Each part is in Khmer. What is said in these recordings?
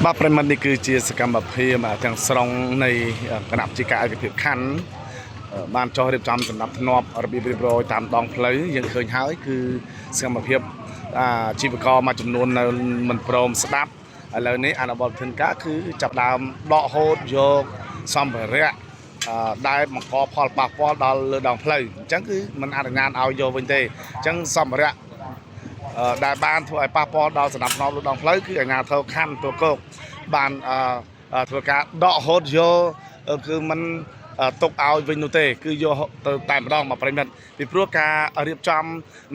បាទប្រិមត្តនេះគឺជាសកម្មភាពទាំងស្រុងនៃគណៈជាការឯកភាពខណ្ឌបានចោះរៀបចំសម្ដាប់ធ្នាប់របៀបរៀបរយតាមដងផ្លូវយើងឃើញហើយគឺសកម្មភាពជីវករមួយចំនួននៅមិនព្រមស្ដាប់ឥឡូវនេះអនុវត្តធនការគឺចាប់ដើមដកហូតយកសម្ភារៈដែលបង្កផលប៉ះពាល់ដល់លើដងផ្លូវអញ្ចឹងគឺមិនអនុញ្ញាតឲ្យយកវិញទេអញ្ចឹងសម្ភារៈដែលបានធ្វើឲ្យប៉ះពាល់ដល់សណ្ដាប់ធ្នាប់លើដងផ្លូវគឺអាជ្ញាធរខណ្ឌទួលគោកបានធ្វើការដកហូតយកគឺมันទុកឲ្យវិញនោះទេគឺយកទៅតែម្ដងមកប្រិមិត្តពីព្រោះការរៀបចំ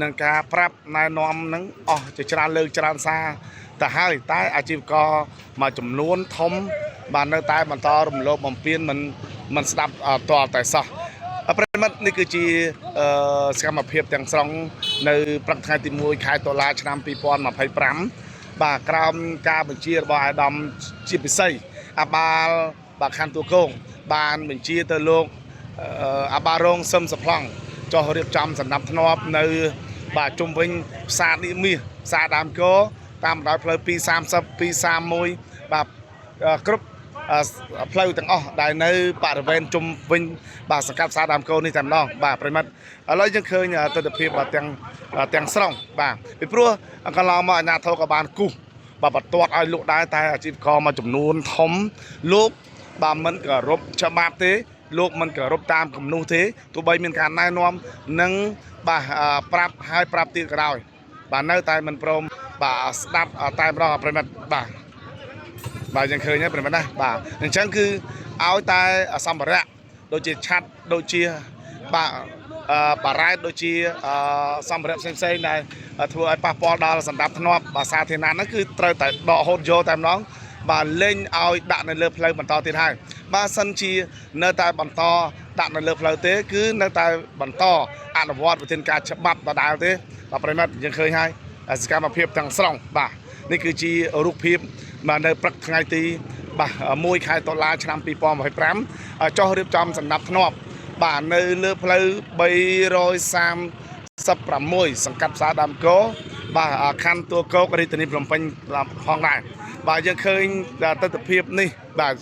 និងការប្រាប់ណែនាំនឹងអស់ជាច្រើនលើកច្រើនសារទៅហើយតែអាជីវករមួយចំនួនធំបាននៅតែបន្តរំលោភបំពានមិនស្ដាប់តតែសោះប្រិមិត្តនេះគឺជាសកម្មភាពទាំងស្រុងនៅព្រឹកថ្ងៃទី1 ខែតុលាឆ្នាំ2025បាទក្រោមការបញ្ជារបស់អាដាមជាពិសេសអាបាលបាទខណ្ឌទួលគោកបានបញ្ជាទៅលោកអាបារងសឹមសប្លង់ចុះរៀបចំសម្ដាប់ធ្នាប់នៅបាទជុំវិញផ្សារនេះមាសផ្សារដើមកោតាមបណ្ដោយផ្លូវ230 231បាទគ្រប់ផ្លូវទាំងអស់ដែលនៅបរិវេណជុំវិញបាទសង្កាត់ផ្សារដើមកោនេះតែម្ដងបាទប្រិមិត្តឥឡូវយើងឃើញទស្សនវិជ្ជាទាំងស្រុងបាទពីព្រោះកន្លងមកអាជ្ញាធរក៏បានគូសបាទបន្ទាត់ឲ្យលក់ដែរតែអាជីវករមួយចំនួនធំលោកបាទមិនគោរពច្បាប់ទេលោកមិនគោរពតាមគំនូសទេទោះបីមានការណែនាំនិងបាទប្រាប់ទៀតក៏ដោយបាទនៅតែមិនព្រមបាទស្ដាប់តែម្ដងប្រិមិត្តបាទយើងឃើញហើយប្រិមិត្តណាបាទអញ្ចឹងគឺឲ្យតែសម្ភារៈដូចជាឆ័ត្រដូចជាបាទបារ៉ែតដូចជាសម្ភារៈផ្សេងដែលធ្វើឲ្យប៉ះពាល់ដល់សណ្ដាប់ធ្នាប់បាទសាធារណៈហ្នឹងគឺត្រូវតែដកហូតយកតែម្ដងបាទលេងឲ្យដាក់នៅលើផ្លូវបន្តទៀតហើយបើសិនជានៅតែបន្តដាក់នៅលើផ្លូវទេគឺនៅតែបន្តអនុវត្តវិធានការច្បាប់ដដែលទេបាទប្រិមិត្តយើងឃើញហើយសកម្មភាពទាំងស្រុងបាទនេះគឺជារូបភាពបាទនៅព្រឹកថ្ងៃទីបាទ1 ខែតុលាឆ្នាំ2025ចុះរៀបចំសម្ដាប់ធ្នាប់បាទនៅលើផ្លូវ336សង្កាត់ផ្សារដើមកោបាទខណ្ឌទួលគោករាជធានីភ្នំពេញផងដែរបាទយើងឃើញទស្សនវិជ្ជានេះបាទ